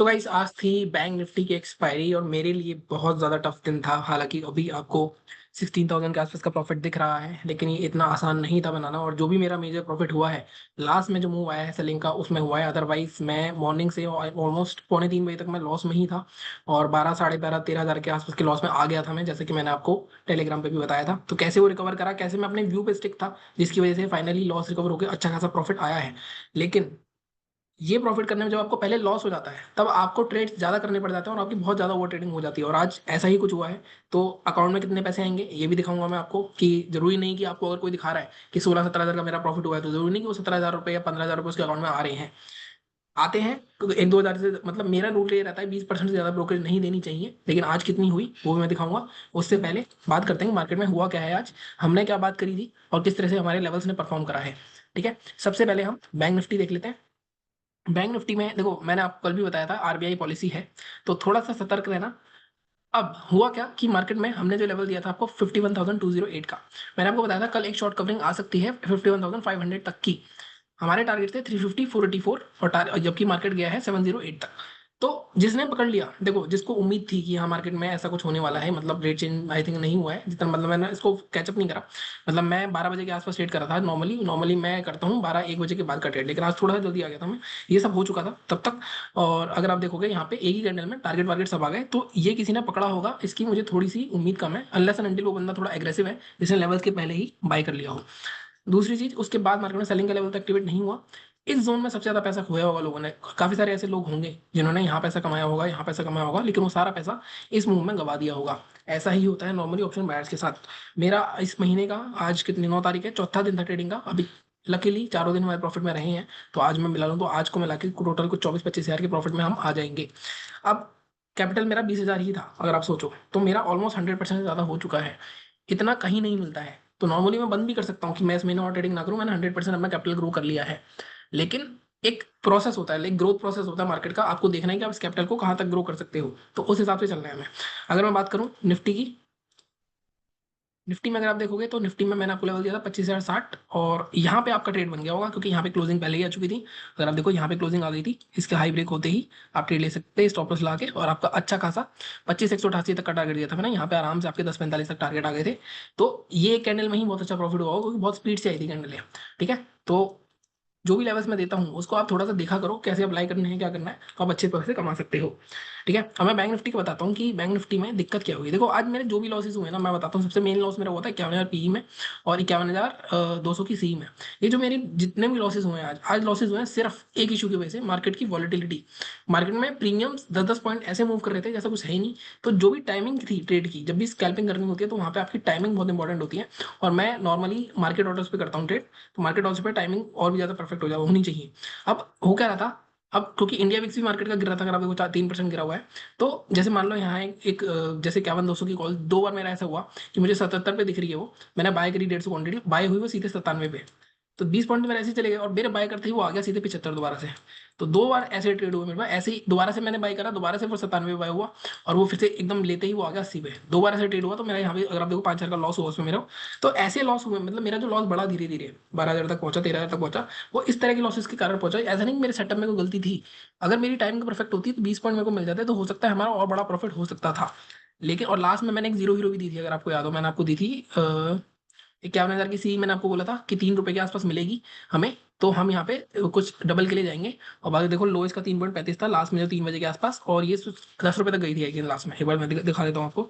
तो गाइस आज थी बैंक निफ्टी की एक्सपायरी और मेरे लिए बहुत ज़्यादा टफ दिन था। हालांकि अभी आपको 16,000 के आसपास का प्रॉफिट दिख रहा है, लेकिन ये इतना आसान नहीं था बनाना। और जो भी मेरा मेजर प्रॉफिट हुआ है लास्ट में जो मूव आया है सेलिंग का, उसमें हुआ है। अदरवाइज मैं मॉर्निंग से ऑलमोस्ट पौने 3 बजे तक मैं लॉस में ही था और 12 साढ़े 12 13,000 के आसपास के लॉस में आ गया था मैं, जैसे कि मैंने आपको टेलीग्राम पे भी बताया था। तो कैसे वो रिकवर करा, कैसे मैं अपने व्यू पे स्टिक था, जिसकी वजह से फाइनली लॉस रिकवर होकर अच्छा खासा प्रॉफिट आया है। लेकिन ये प्रॉफिट करने में जब आपको पहले लॉस हो जाता है तब आपको ट्रेड ज्यादा करने पड़ जाते हैं और आपकी बहुत ज्यादा ओवर ट्रेडिंग हो जाती है। और आज ऐसा ही कुछ हुआ है। तो अकाउंट में कितने पैसे आएंगे ये भी दिखाऊंगा मैं आपको, कि जरूरी नहीं कि आपको अगर कोई दिखा रहा है कि 16-17 हज़ार का मेरा प्रॉफिट हुआ है तो जरूरी नहीं कि वो 17,000 रुपये या 15,000 रुपये उसके अकाउंट में आ रहे हैं। आते हैं तो 1-2 हज़ार से, मतलब मेरा रूल ये रहता है 20% से ज्यादा ब्रोकरेज नहीं देनी चाहिए। लेकिन आज कितनी हुई वो भी मैं दिखाऊंगा। उससे पहले बात करते हैं मार्केट में हुआ क्या है आज, हमने क्या बात करी थी और किस तरह से हमारे लेवल्स ने परफॉर्म करा है। ठीक है, सबसे पहले हम बैंक निफ्टी देख लेते हैं। बैंक निफ्टी में देखो, मैंने आपको कल भी बताया था आरबीआई पॉलिसी है तो थोड़ा सा सतर्क रहना। अब हुआ क्या कि मार्केट में हमने जो लेवल दिया था आपको 51,208 का, मैंने आपको बताया था कल एक शॉर्ट कवरिंग आ सकती है 51,500 तक की। हमारे टारगेट थे 350 484 और जबकि मार्केट गया है 708 तक। तो जिसने पकड़ लिया, देखो जिसको उम्मीद थी कि हाँ मार्केट में ऐसा कुछ होने वाला है, मतलब रेट चेंज आई थिंक नहीं हुआ है जितना, मतलब मैंने इसको कैचअप नहीं करा। मतलब मैं 12 बजे के आसपास ट्रेड करा था। नॉर्मली नॉर्मली मैं करता हूँ 12-1 बजे के बाद का ट्रेड, लेकिन आज थोड़ा सा जल्दी आ गया था मैं। ये सब हो चुका था तब तक। और अगर आप देखोगे यहाँ पे एक ही कैंडल में टारगेट वारगेट सब आ गए, तो ये किसी ने पकड़ा होगा, इसकी मुझे थोड़ी सी उम्मीद कम है, अनलेस एंड अनटिल वो बंदा थोड़ा एग्रेसिव है जिसने लेवल्स के पहले ही बाय कर लिया हो। दूसरी चीज, उसके बाद मार्केट में सेलिंग का लेवल तो एक्टिवेट नहीं हुआ। इस जोन में सबसे ज्यादा पैसा खोया होगा लोगों ने। काफी सारे ऐसे लोग होंगे जिन्होंने यहाँ पैसा कमाया होगा, यहाँ पैसा कमाया होगा, लेकिन वो सारा पैसा इस मूव में गवा दिया होगा। ऐसा ही होता है नॉर्मली ऑप्शन बायर्स के साथ। मेरा इस महीने का, आज कितनी 9 तारीख है, चौथा दिन था ट्रेडिंग का अभी। लकीली चारों दिन हमारे प्रॉफिट में रहे हैं। तो आज मैं मिला लूँ तो आज को मिला के टोटल कुछ 24-25 हज़ार के प्रॉफिट में हम आ जाएंगे। अब कैपिटल मेरा 20,000 ही था अगर आप सोचो, तो मेरा ऑलमोस्ट 100% से ज्यादा हो चुका है। इतना कहीं नहीं मिलता है। तो नॉर्मली मैं बंद भी कर सकता हूँ कि मैं इस महीने और ट्रेडिंग ना करूँ, मैंने 100% अपना कैपिटल ग्रो कर लिया है। लेकिन एक प्रोसेस होता है, एक ग्रोथ प्रोसेस होता है मार्केट का, आपको देखना है कि आप इस कैपिटल को कहाँ तक ग्रो कर सकते हो, तो उस हिसाब से चलना है हमें। अगर मैं बात करूँ निफ्टी की, निफ्टी में अगर आप देखोगे तो निफ्टी में मैंने आपको लेवल दिया था 25,060 और यहाँ पे आपका ट्रेड बन गया होगा क्योंकि यहाँ पे क्लोजिंग पहले ही आ चुकी थी। अगर आप देखो यहाँ पे क्लोजिंग आ गई थी, इसके हाई ब्रेक होते ही आप ट्रेड ले सकते हैं स्टॉप लॉस लगा के, और आपका अच्छा खासा 25,188 तक का टारगेट दिया था मैंने, यहाँ पे आराम से आपके 10:45 तक टारगेट आ गए थे। तो ये कैंडल में ही बहुत अच्छा प्रॉफिट हुआ होगा क्योंकि बहुत स्पीड से आई थी कैंडल ये। ठीक है, तो जो भी लेवल्स मैं देता हूँ उसको आप थोड़ा सा देखा करो, कैसे अप्लाई करने हैं क्या करना है, तो आप अच्छे पैसे कमा सकते हो। ठीक है, अब मैं बैंक निफ्टी को बताता हूँ कि बैंक निफ्टी में दिक्कत क्या हुई। देखो आज मेरे जो भी लॉसेस हुए ना, मैं बताता हूँ। सबसे मेन लॉस मेरा हुआ था 51,000 पीई में और 51,200 की सी में। ये जो मेरे जितने भी लॉसेस हुए हैं आज, आज लॉसेस हुए हैं सिर्फ एक इशू की वजह से, मार्केट की वॉलिटिलिटी। मार्केट में प्रीमियम्स 10-10 पॉइंट ऐसे मूव कर रहे थे जैसा कुछ है ही नहीं। तो जो भी टाइमिंग थी ट्रेड की, जब भी स्कैल्पिंग करनी होती है तो वहाँ पे आपकी टाइमिंग बहुत इंपॉर्टेंट होती है। और मैं नॉर्मली मार्केट ऑर्डर्स पे करता हूँ ट्रेड, तो मार्केट ऑर्डर्स पे टाइमिंग और भी ज्यादा परफेक्ट हो जाए होनी चाहिए। अब हो क्या रहा था, अब क्योंकि इंडिया विक्स भी मार्केट का गिर रहा था, अगर आप देखो 3% गिरा हुआ है। तो जैसे मान लो यहाँ जैसे 51,200 की कॉल 2 बार मेरा ऐसा हुआ कि मुझे 77 पे दिख रही है वो, मैंने बाय करी 150 क्वांटिटी, बाय हुई वो सीधे 97 पे। तो 20 पॉइंट मेरे ऐसे ही चले गए और मेरे बाय करते ही वो आ गया सीधे 75 दोबारा से। तो 2 बार ऐसे ट्रेड हुए मेरे पास, ऐसे ही दोबारा से मैंने बाय करा, दोबारा से वो 97 बाय हुआ और वो फिर से एकदम लेते ही वो आ गया 80 पे। 2 बार ऐसे ट्रेड हुआ, तो मेरा यहाँ पे अगर आप देखो 5,000 का लॉस हुआ उसमें मेरा। तो ऐसे लॉस हुए, मतलब मेरा जो लॉस बढ़ा धीरे धीरे 12,000 तक पहुंचा, 13,000 तक पहुंचा। वो इस तरह के लॉसेस के कारण पहुंचा, ऐसा नहीं कि मेरे सेटअप में कोई गलती थी। अगर मेरी टाइमिंग परफेक्ट होती तो 20 पॉइंट मेरे को मिल जाते, तो हो सकता है हमारा और बड़ा प्रॉफिट हो सकता था। लेकिन और लास्ट में मैंने एक जीरो हीरो भी दी थी, अगर आपको याद हो, मैंने आपको दी थी 51,000 की सी। मैंने आपको बोला था कि 3 रुपए के आसपास मिलेगी हमें, तो हम यहाँ पे कुछ डबल के लिए जाएंगे। और बाकी देखो लो इसका 3.35 था लास्ट में जो 3 बजे के आसपास, और ये 10 रुपए तक गई थी आई लास्ट में। एक बार मैं दिखा देता हूँ आपको।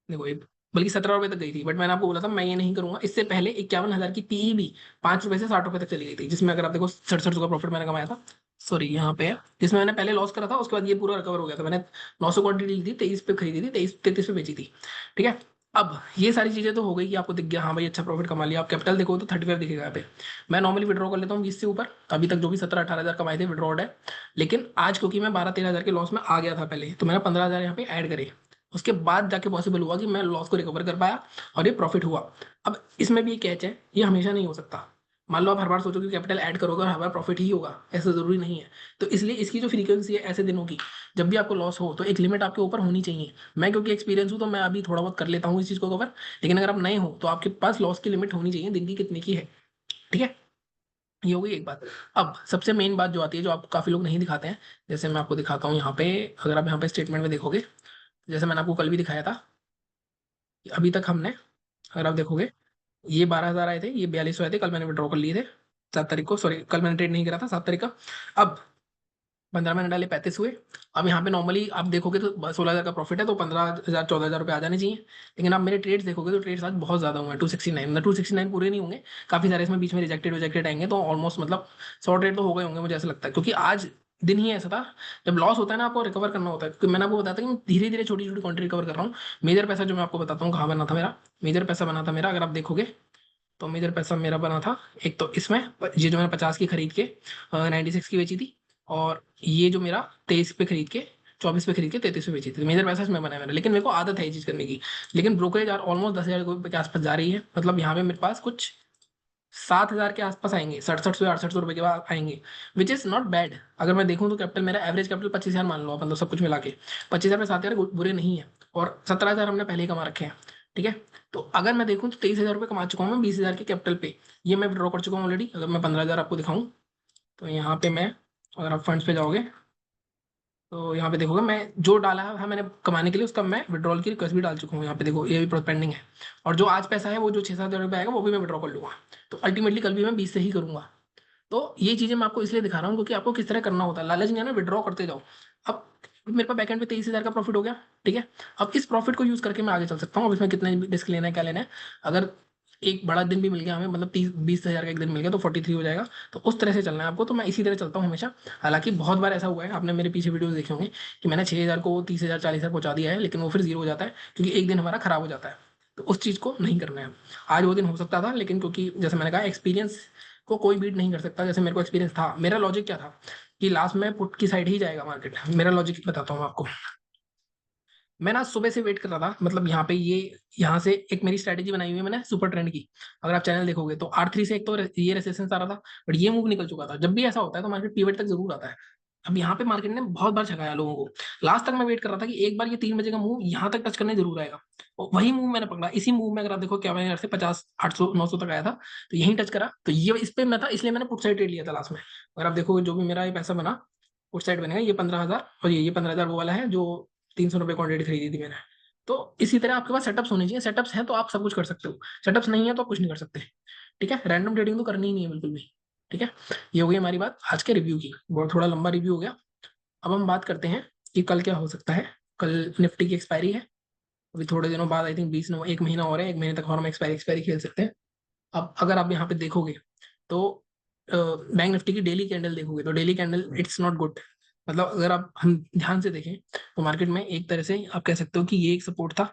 देखो ये बल्कि 17 रुपए तक गई थी, बट मैंने आपको बोला था मैं ये नहीं करूंगा। इससे पहले 51,000 की पीई भी 5 रुपए से 60 रुपए तक चली गई थी, जिसमें अगर आप देखो 67 का प्रॉफिट मैंने कमाया था। सॉरी यहाँ पे है, जिसमें मैंने पहले लॉस करा था, उसके बाद ये पूरा रिकवर हो गया था। मैंने 900 क्वांटिटी ली थी, 23 पे खरीदी थी, 33 पे बेची थी। ठीक है, अब ये सारी चीजें तो हो गई कि आपको दिख गया हाँ भाई अच्छा प्रॉफिट कमा लिया। आप कैपिटल देखो तो 35 दिखेगा यहाँ पे। मैं नॉर्मली विड्रॉ कर लेता हूँ 20 से ऊपर, अभी तक जो भी 17-18 हज़ार कमाए थे विड्रॉड है। लेकिन आज क्योंकि मैं 12-13 हज़ार के लॉस में आ गया था पहले, तो मैंने 15,000 यहाँ पे ऐड करे। उसके बाद जाके पॉसिबल हुआ कि मैं लॉस को रिकवर कर पाया और ये प्रॉफिट हुआ। अब इसमें भी एक कैच है, ये हमेशा नहीं हो सकता। मान लो आप हर बार सोचो कि कैपिटल ऐड करोगे और हर बार प्रॉफिट ही होगा, ऐसा जरूरी नहीं है। तो इसलिए इसकी जो फ्रीक्वेंसी है ऐसे दिनों की, जब भी आपको लॉस हो तो एक लिमिट आपके ऊपर होनी चाहिए। मैं क्योंकि एक्सपीरियंस हूं तो मैं अभी थोड़ा बहुत कर लेता हूँ इस चीज को कवर। लेकिन अगर आप नए हो तो आपके पास लॉस की लिमिट होनी चाहिए दिन की कितने की है। ठीक है, ये हो गई एक बात। अब सबसे मेन बात जो आती है, जो आप काफी लोग नहीं दिखाते हैं, जैसे मैं आपको दिखाता हूँ यहाँ पे। अगर आप यहाँ पे स्टेटमेंट में देखोगे, जैसे मैंने आपको कल भी दिखाया था, कि अभी तक हमने, अगर आप देखोगे, ये 12,000 आए थे, ये 4200 आए थे, कल मैंने विड्रॉ कर लिए थे 7 तारीख को, सॉरी कल मैंने ट्रेड नहीं करा था 7 तारीख का। अब 15 मैंने डाले, 35 हुए। अब यहाँ पे नॉर्मली आप देखोगे तो 16,000 का प्रॉफिट है, तो 15,000 14,000 रुपये आ जाने चाहिए। लेकिन आप मेरे ट्रेड्स देखोगे तो ट्रेड्स आज बहुत ज्यादा हुए हैं, 269, मतलब 269 पूरे नहीं होंगे, काफी सारे इसमें बीच में रिजेक्टेड रिजेक्टेड आएंगे, तो ऑलमोस्ट मतलब 100 ट्रेड तो हो गए होंगे मुझे ऐसा लगता है, क्योंकि आज दिन ही ऐसा था। जब लॉस होता है ना, आपको रिकवर करना होता है, क्योंकि मैंने आपको बताया था कि मैं धीरे धीरे छोटी छोटी क्वांटिटी रिकवर कर रहा हूँ। मेजर पैसा जो मैं आपको बताता हूँ कहाँ बना था मेरा, मेजर पैसा बना था मेरा, अगर आप देखोगे तो मेजर पैसा मेरा बना था, एक तो इसमें, ये जो मैंने 50 की खरीद के 96 की बेची थी, और ये जो मेरा 23 पे खरीद के 24 पे खरीद के 33 पे बेची थी, मेजर पैसा इसमें बना है मेरा। लेकिन मेरे को आदत है ये चीज करने की। लेकिन ब्रोकरेज यार ऑलमोस्ट 10,000 रुपये के आसपास जा रही है, मतलब यहाँ पे मेरे पास कुछ 7,000 के आसपास आएंगे, 6700 से 6800 रुपये के बाद आएंगे, विच इज नॉट बैड। अगर मैं देखूँ तो कैपिटल मेरा, एवरेज कैपिटल 25,000 मान लो, मतलब सब कुछ मिला के 25,000 में 7,000 बुरे नहीं है, और 17,000 हमने पहले ही कमा रखे हैं। ठीक है, तो अगर मैं देखूँ तो 23,000 रुपये कमा चुका हूँ मैं 20,000 के कैपिटल पे। ये मैं विड्रॉ कर चुका हूँ ऑलरेडी। अगर मैं 15,000 आपको दिखाऊँ तो यहाँ पे मैं, अगर आप फंड्स पे जाओगे तो यहाँ पे देखोगे मैं जो डाला है मैंने कमाने के लिए, उसका मैं विड्रॉल की रिक्वेस्ट भी डाल चुका हूँ। यहाँ पे देखो ये भी पेंडिंग है, और जो आज पैसा है वो जो 6-7 हज़ार रुपये आएगा वो भी मैं विड्रॉ कर लूंगा। तो अल्टीमेटली कल भी मैं 20 से ही करूंगा। तो ये चीजें मैं आपको इसलिए दिखा रहा हूँ क्योंकि आपको किस तरह करना होता है, लालच नहीं है ना, विड्रॉ करते जाओ। अब मेरे पास बैकएंड पे 23,000 का प्रॉफिट हो गया। ठीक है, अब इस प्रॉफिट को यूज करके मैं आगे चल सकता हूँ। अब इसमें कितना रिस्क लेना है, क्या लेना है। अगर एक बड़ा दिन भी मिल गया हमें, मतलब 30-20 हज़ार का एक दिन मिल गया तो 43 हो जाएगा। तो उस तरह से चलना है आपको, तो मैं इसी तरह चलता हूँ हमेशा। हालांकि बहुत बार ऐसा हुआ है, आपने मेरे पीछे वीडियोस देखे होंगे कि मैंने 6,000 को 30,000 40,000 पहुंचा दिया है, लेकिन वो फिर जीरो हो जाता है क्योंकि एक दिन हमारा खराब हो जाता है। तो उस चीज को नहीं करना है। आज वो दिन हो सकता था, लेकिन क्योंकि जैसे मैंने कहा, एक्सपीरियंस को कोई बीट नहीं कर सकता। जैसे मेरे को एक्सपीरियंस था, मेरा लॉजिक क्या था कि लास्ट में पुट की साइड ही जाएगा मार्केट। मेरा लॉजिक बताता हूँ आपको। मैं ना सुबह से वेट कर रहा था, मतलब यहाँ पे ये, यहाँ से एक मेरी स्ट्रेटेजी बनाई हुई है मैंने सुपर ट्रेंड की। अगर आप चैनल देखोगे तो R3 से एक तो ये रेसिस्टेंस आ रहा था, बट ये मूव निकल चुका था। जब भी ऐसा होता है तो मार्केट पीवट तक जरूर आता है। अब यहाँ पे मार्केट ने बहुत बार छकाया लोगों को। लास्ट तक मैं वेट कर रहा था कि एक बार ये 3 बजे का मूव यहाँ तक टच करने जरूर आएगा, और वही मूव मैंने पकड़ा। इसी मूव में अगर आप देखो क्या, मैंने से 50 800 900 तक आया था, तो यहीं टच करा, तो ये इस पे मैं था, इसलिए मैंने पुट साइड ट्रेड लिया था लास्ट में। अगर आप देखोगे जो भी मेरा ये पैसा बना, पुट साइड बनेगा ये 15,000, और ये 15,000 वो वाला है जो 300 रुपये क्वांटिटी खरीदी थी मैंने। तो इसी तरह आपके पास सेटअप्स होने चाहिए। सेटअप्स हैं तो आप सब कुछ कर सकते हो, सेटअप्स नहीं है तो आप कुछ नहीं कर सकते। ठीक है, रैंडम ट्रेडिंग तो करनी ही नहीं है बिल्कुल भी। ठीक है, ये हो गई हमारी बात आज के रिव्यू की। बहुत थोड़ा लंबा रिव्यू हो गया। अब हम बात करते हैं कि कल क्या हो सकता है। कल निफ्टी की एक्सपायरी है, अभी थोड़े दिनों बाद, आई थिंक 20 नवंबर, एक महीना और है, एक महीने तक और हम एक्सपायरी एक्सपायरी खेल सकते हैं। अब अगर आप यहाँ पे देखोगे तो बैंक निफ्टी की डेली कैंडल देखोगे तो daily candle it's not good. मतलब अगर आप हम ध्यान से देखें तो मार्केट में एक तरह से आप कह सकते हो कि ये एक सपोर्ट था।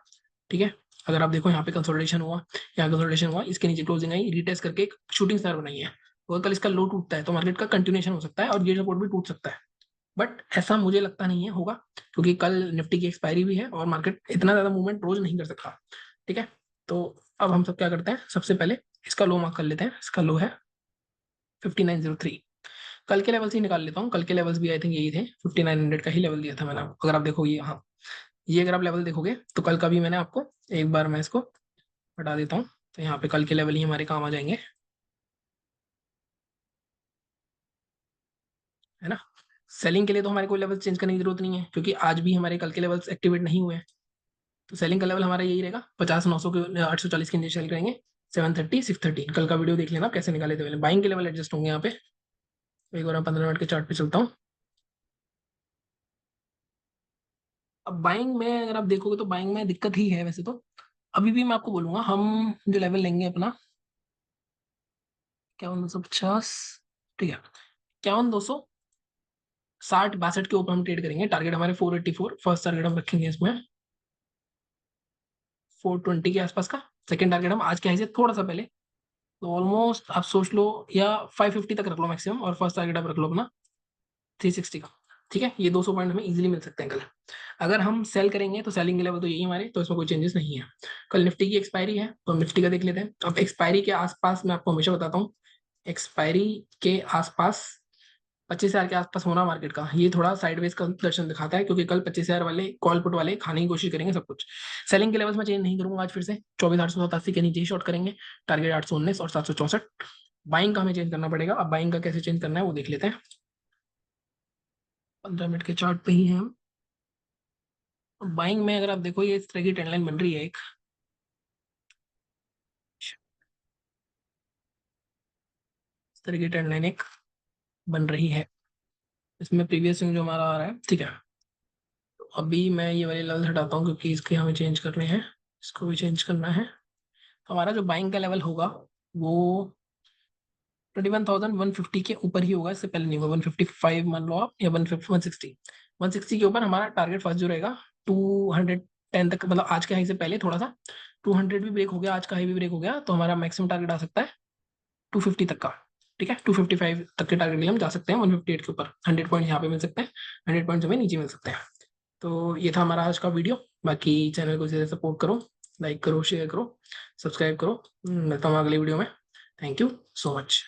ठीक है, अगर आप देखो यहाँ पे कंसोलिडेशन हुआ, यहाँ कंसोलिडेशन हुआ, इसके नीचे क्लोजिंग आई, रीटेस्ट करके एक शूटिंग स्टार बनाई है। और कल इसका लो टूटता है तो मार्केट का कंटिन्यूएशन हो सकता है, और ये सपोर्ट भी टूट सकता है। बट ऐसा मुझे लगता नहीं है होगा, क्योंकि कल निफ्टी की एक्सपायरी भी है और मार्केट इतना ज्यादा मूवमेंट रोज नहीं कर सकता। ठीक है, तो अब हम सब क्या करते हैं, सबसे पहले इसका लो मार्क कर लेते हैं। इसका लो है 5903। कल के लेवल्स ही निकाल लेता हूँ, कल के लेवल्स भी आई थिंक यही थे, 5900 का ही लेवल दिया था मैंने आपको। अगर आप देखोगे हाँ, ये अगर आप लेवल देखोगे तो कल का भी मैंने आपको, एक बार मैं इसको हटा देता हूँ, तो यहाँ पे कल के लेवल ही हमारे काम आ जाएंगे, है ना। सेलिंग के लिए तो हमारे कोई लेवल चेंज करने की जरूरत नहीं है, क्योंकि आज भी हमारे कल के लेवल्स एक्टिवेट नहीं हुए हैं। तो सेलिंग का लेवल हमारा यही रहेगा, 50 900 के 840 के नीचे सेल करेंगे। 730 630 कल का वीडियो देख लेना आप कैसे निकाले थे। बाइंग के लेवल एडजस्ट होंगे यहाँ पे। एक बार मैं 15 मिनट के चार्ट पे चलता हूँ। अब बाइंग में अगर आप देखोगे तो बाइंग में दिक्कत ही है वैसे तो। अभी भी मैं आपको बोलूंगा, हम जो लेवल लेंगे अपना 51 250, ठीक है, 51 260 62 के ऊपर हम ट्रेड करेंगे। टारगेट हमारे 484, फर्स्ट टारगेट हम रखेंगे इसमें 420 के आसपास का। सेकंड टारगेट हम आज के हाई से थोड़ा सा पहले, तो ऑलमोस्ट आप सोच लो या 550 तक रख लो मैक्सिमम, और फर्स्ट टारगेट आप रख लो अपना 360 का। ठीक है, ये 200 पॉइंट हमें इजीली मिल सकते हैं कल। अगर हम सेल करेंगे तो सेलिंग के लेवल तो यही हमारे, तो इसमें कोई चेंजेस नहीं है। कल निफ्टी की एक्सपायरी है तो निफ्टी का देख लेते हैं। अब एक्सपायरी के आसपास मैं आपको हमेशा बताता हूँ, एक्सपायरी के आसपास 25,000 के आसपास होना मार्केट का, ये थोड़ा साइडवेज का दर्शन दिखाता है, क्योंकि कल 25,000 वाले कॉल पुट वाले खाने की कोशिश करेंगे सब कुछ। सेलिंग के लेवल्स में चेंज नहीं करूंगा आज, फिर से 24,887 के नीचे ही शॉर्ट करेंगे। टारगेट 819 और 764। बाइंग का हमें चेंज करना पड़ेगा। अब बाइंग का कैसे चेंज करना है वो देख लेते हैं। 15 मिनट के चार्ट पे ही है हम। बाइंग में अगर आप देखो ये इस तरह की ट्रेंड लाइन बन रही है एक, इस तरह की ट्रेंड लाइन एक बन रही है। इसमें प्रीवियस स्विंग जो हमारा आ रहा है, ठीक है। तो अभी मैं ये वाले लेवल हटाता हूँ क्योंकि इसके हमें चेंज करने हैं, इसको भी चेंज करना है। तो हमारा जो बाइंग का लेवल होगा वो 21,150 के ऊपर ही होगा, इससे पहले नहीं होगा। 155 मान लो आप, या 150, 160 के ऊपर हमारा टारगेट फर्स्ट जो रहेगा 210 तक, मतलब आज के हाई से पहले थोड़ा सा 200 भी ब्रेक हो गया, आज का हाई भी ब्रेक हो गया, तो हमारा मैक्सिमम टारगेट आ सकता है 250 तक का। ठीक है, 255 तक के टारगेट के लिए हम जा सकते हैं 158 के ऊपर। 100 पॉइंट यहाँ पे मिल सकते हैं, 100 पॉइंट हमें नीचे मिल सकते हैं। तो ये था हमारा आज का वीडियो। बाकी चैनल को ज़्यादा सपोर्ट करो, लाइक करो, शेयर करो, सब्सक्राइब करो। मिलता हूँ अगली वीडियो में। Thank you so much.